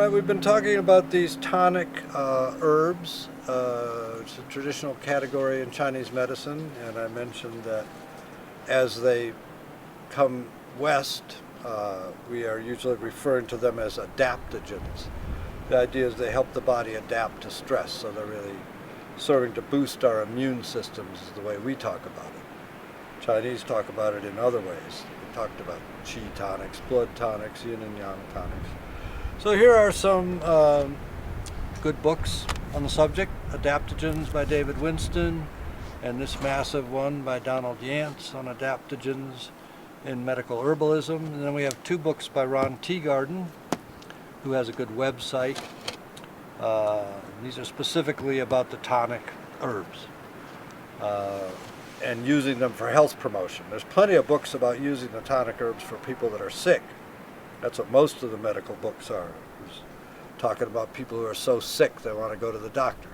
Alright, we've been talking about these tonic herbs. It's a traditional category in Chinese medicine, and I mentioned that as they come west, we are usually referring to them as adaptogens. The idea is they help the body adapt to stress, so they're really serving to boost our immune systems is the way we talk about it. Chinese talk about it in other ways. They talked about qi tonics, blood tonics, yin and yang tonics. So here are some good books on the subject. Adaptogens by David Winston, and this massive one by Donald Yance on adaptogens in medical herbalism. And then we have two books by Ron Teagarden, who has a good website. These are specifically about the tonic herbs and using them for health promotion. There's plenty of books about using the tonic herbs for people that are sick. That's what most of the medical books are. It's talking about people who are so sick they want to go to the doctor.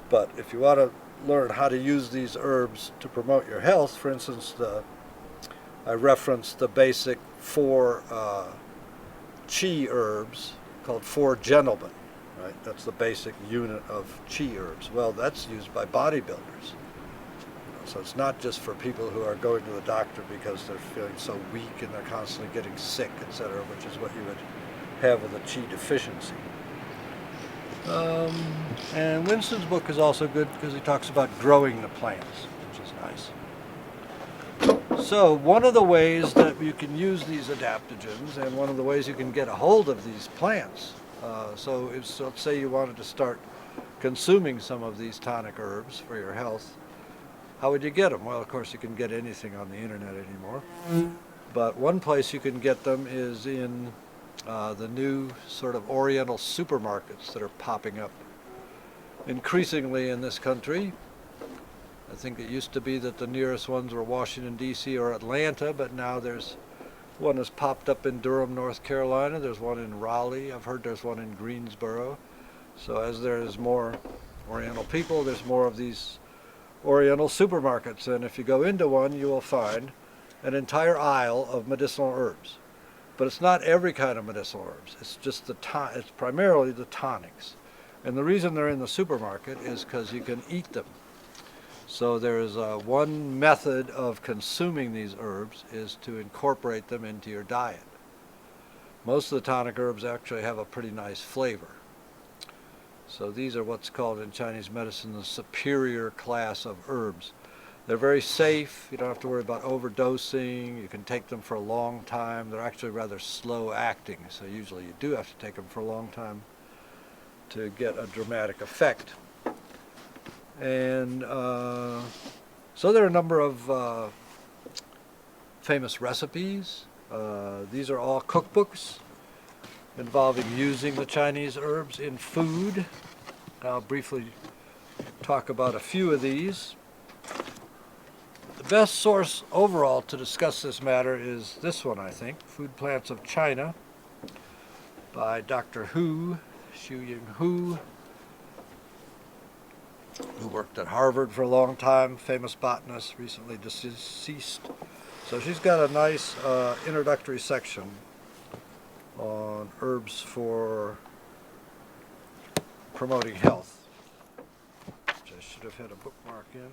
But if you want to learn how to use these herbs to promote your health, for instance, I referenced the basic four qi herbs called Four Gentlemen. Right? That's the basic unit of qi herbs. Well, that's used by bodybuilders. So it's not just for people who are going to the doctor because they're feeling so weak and they're constantly getting sick, etc., which is what you would have with a qi deficiency. And Winston's book is also good because he talks about growing the plants, which is nice. So one of the ways that you can use these adaptogens, and one of the ways you can get a hold of these plants, so let's say you wanted to start consuming some of these tonic herbs for your health, how would you get them? Well, of course, you can get anything on the internet anymore. But one place you can get them is in the new sort of Oriental supermarkets that are popping up increasingly in this country. I think it used to be that the nearest ones were Washington, D.C. or Atlanta, but now there's one has popped up in Durham, North Carolina. There's one in Raleigh. I've heard there's one in Greensboro. So as there's more Oriental people, there's more of these Oriental supermarkets, and if you go into one you will find an entire aisle of medicinal herbs. But it's not every kind of medicinal herbs. It's just it's primarily the tonics. And the reason they're in the supermarket is because you can eat them. So there's one method of consuming these herbs is to incorporate them into your diet. Most of the tonic herbs actually have a pretty nice flavor. So these are what's called in Chinese medicine the superior class of herbs. They're very safe. You don't have to worry about overdosing. You can take them for a long time. They're actually rather slow acting, so usually you do have to take them for a long time to get a dramatic effect. And so there are a number of famous recipes. These are all cookbooks involving using the Chinese herbs in food. I'll briefly talk about a few of these. The best source overall to discuss this matter is this one, I think, Food Plants of China by Dr. Hu, Xu-Ying Hu, who worked at Harvard for a long time, famous botanist, recently deceased. So she's got a nice introductory section on herbs for promoting health, which I should have had a bookmark in.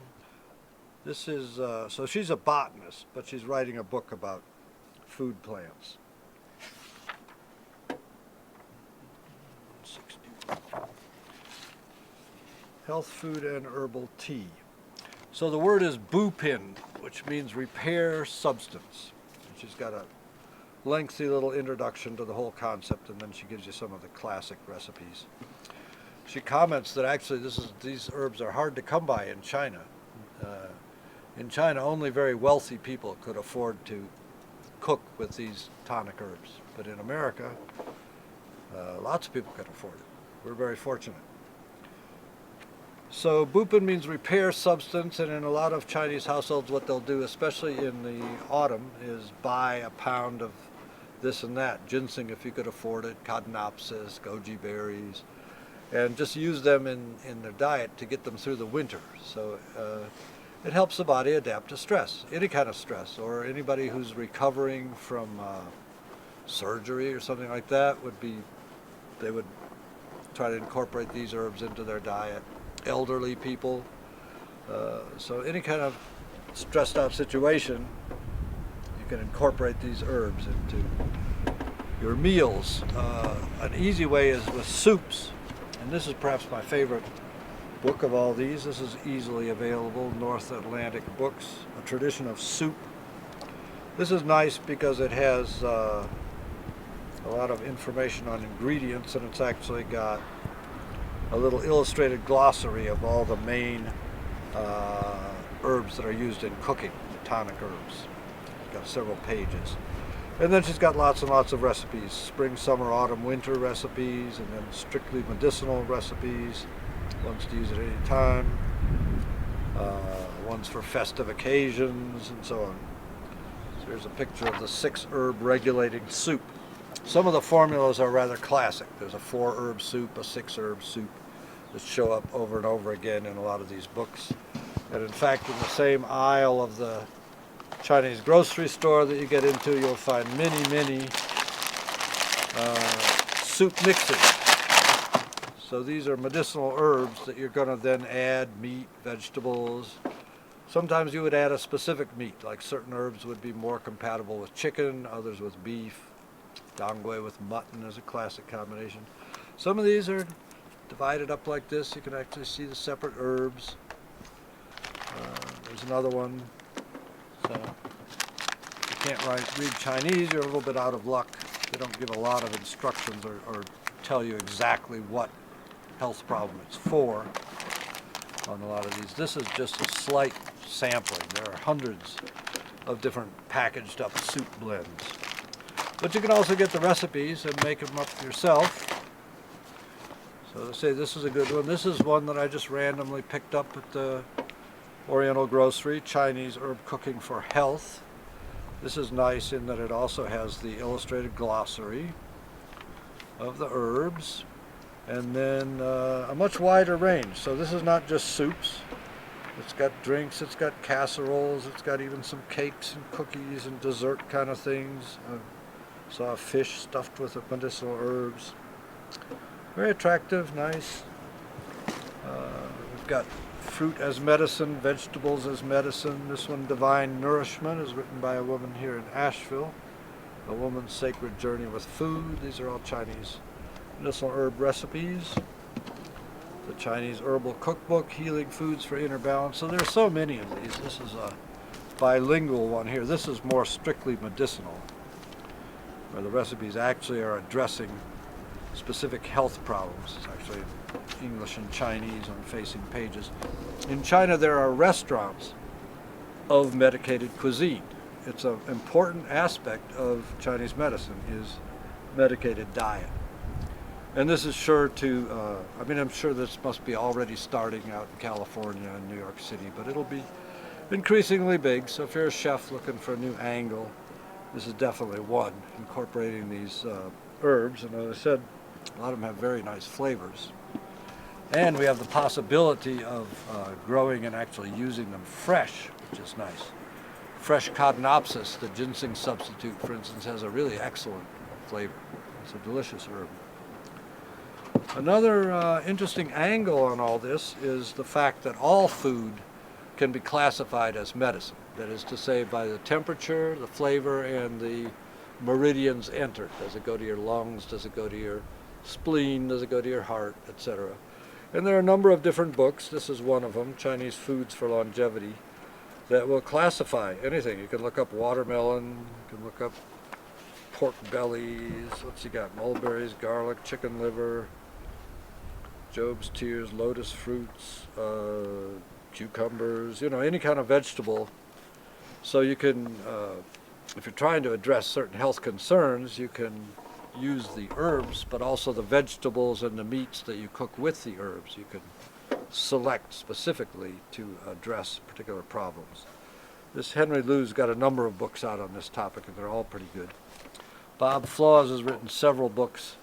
This is, so she's a botanist, but she's writing a book about food plants. Health food and herbal tea. So the word is bupin, which means repair substance. And she's got a lengthy little introduction to the whole concept, and then she gives you some of the classic recipes. She comments that actually these herbs are hard to come by in China. In China, only very wealthy people could afford to cook with these tonic herbs. But in America, lots of people can afford it. We're very fortunate. So bupin means repair substance, and in a lot of Chinese households what they'll do, especially in the autumn, is buy a pound of this and that, ginseng if you could afford it, codonopsis, goji berries, and just use them in their diet to get them through the winter. So it helps the body adapt to stress, any kind of stress, or anybody who's recovering from surgery or something like that would be they would try to incorporate these herbs into their diet. Elderly people. So any kind of stressed out situation, you can incorporate these herbs into your meals. An easy way is with soups, and this is perhaps my favorite book of all these. This is easily available, North Atlantic Books, A Tradition of Soup. This is nice because it has a lot of information on ingredients, and it's actually got a little illustrated glossary of all the main herbs that are used in cooking, the tonic herbs. It's got several pages. And then she's got lots and lots of recipes, spring, summer, autumn, winter recipes, and then strictly medicinal recipes, ones to use at any time, ones for festive occasions, and so on. So here's a picture of the 6-herb regulating soup. Some of the formulas are rather classic. There's a 4-herb soup, a 6-herb soup that show up over and over again in a lot of these books. And in fact, in the same aisle of the Chinese grocery store that you get into, you'll find many soup mixes. So these are medicinal herbs that you're going to then add meat, vegetables. Sometimes you would add a specific meat, like certain herbs would be more compatible with chicken, others with beef. Dongui with mutton is a classic combination. Some of these are divided up like this. You can actually see the separate herbs. There's another one. So if you can't read Chinese, you're a little bit out of luck. They don't give a lot of instructions or tell you exactly what health problem it's for on a lot of these. This is just a slight sampling. There are hundreds of different packaged up soup blends. But you can also get the recipes and make them up yourself. So let's say this is a good one. This is one that I just randomly picked up at the Oriental Grocery, Chinese Herb Cooking for Health. This is nice in that it also has the illustrated glossary of the herbs, and then a much wider range. So this is not just soups. It's got drinks, it's got casseroles, it's got even some cakes and cookies and dessert kind of things. Saw a fish stuffed with medicinal herbs. Very attractive, nice. We've got fruit as medicine, vegetables as medicine. This one, Divine Nourishment, is written by a woman here in Asheville. A Woman's Sacred Journey with Food. These are all Chinese medicinal herb recipes. The Chinese Herbal Cookbook, Healing Foods for Inner Balance. So there's so many of these. This is a bilingual one here. This is more strictly medicinal, where the recipes actually are addressing specific health problems. It's actually English and Chinese on facing pages. In China, there are restaurants of medicated cuisine. It's an important aspect of Chinese medicine is medicated diet. And this is sure to, I'm sure this must be already starting out in California and New York City, but it'll be increasingly big. So if you're a chef looking for a new angle, this is definitely one, incorporating these herbs. And as I said, a lot of them have very nice flavors. And we have the possibility of growing and actually using them fresh, which is nice. Fresh Codonopsis, the ginseng substitute, for instance, has a really excellent flavor. It's a delicious herb. Another interesting angle on all this is the fact that all food can be classified as medicine. That is to say, by the temperature, the flavor, and the meridians entered. Does it go to your lungs? Does it go to your spleen? Does it go to your heart, etc.? And there are a number of different books. This is one of them, Chinese Foods for Longevity, that will classify anything. You can look up watermelon, you can look up pork bellies, what's you got? Mulberries, garlic, chicken liver, Job's tears, lotus fruits, cucumbers, any kind of vegetable. So you can, if you're trying to address certain health concerns, you can use the herbs, but also the vegetables and the meats that you cook with the herbs. You can select specifically to address particular problems. This Henry Liu's got a number of books out on this topic, and they're all pretty good. Bob Flaws has written several books.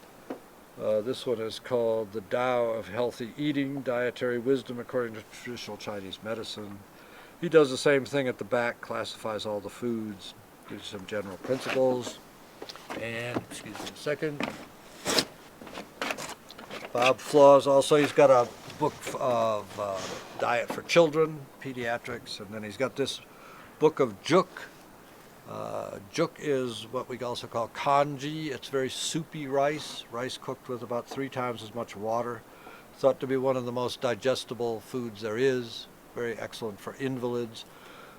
This one is called The Tao of Healthy Eating, Dietary Wisdom According to Traditional Chinese Medicine. He does the same thing at the back, classifies all the foods, gives some general principles. And, excuse me a second. Bob Flaws also, he's got a book of diet for children, pediatrics, and then he's got this book of Jook. Jook is what we also call congee. It's very soupy rice cooked with about 3 times as much water. Thought to be one of the most digestible foods there is, very excellent for invalids.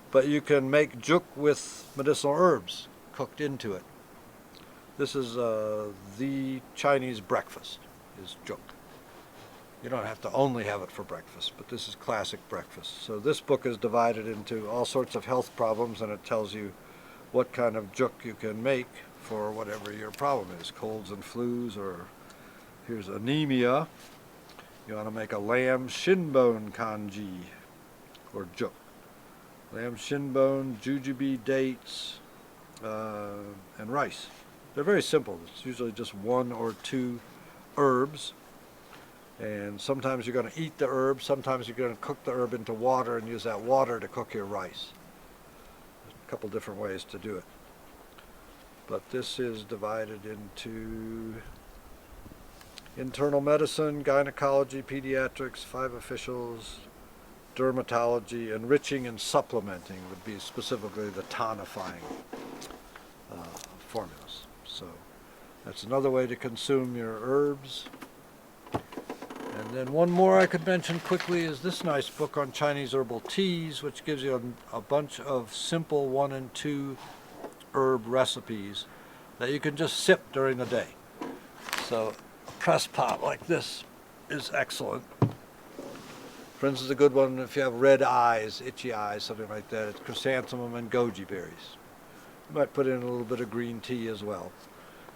But you can make Jook with medicinal herbs cooked into it. This is the Chinese breakfast, is Jook. You don't have to only have it for breakfast, but this is classic breakfast. So this book is divided into all sorts of health problems, and it tells you what kind of Jook you can make for whatever your problem is, colds and flus, or here's anemia. You want to make a lamb shinbone congee, or Jook. Lamb shinbone, jujube, dates, and rice. They're very simple. It's usually just 1 or 2 herbs. And sometimes you're going to eat the herb, sometimes you're going to cook the herb into water and use that water to cook your rice. There's a couple different ways to do it. But this is divided into internal medicine, gynecology, pediatrics, 5 officials, dermatology, enriching and supplementing would be specifically the tonifying formulas. So that's another way to consume your herbs. And then one more I could mention quickly is this nice book on Chinese herbal teas, which gives you a bunch of simple 1 and 2 herb recipes that you can just sip during the day. So a press pot like this is excellent. For instance, a good one if you have red eyes, itchy eyes, something like that. It's chrysanthemum and goji berries. You might put in a little bit of green tea as well.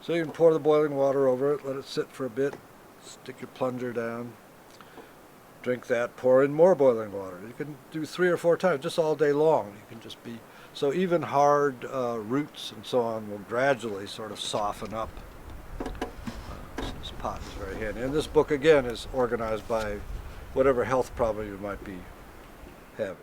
So you can pour the boiling water over it, let it sit for a bit, stick your plunger down, drink that, pour in more boiling water. You can do 3 or 4 times, just all day long. You can just be, so even hard roots and so on will gradually sort of soften up. So this pot is very handy. And this book again is organized by whatever health problem you might be having.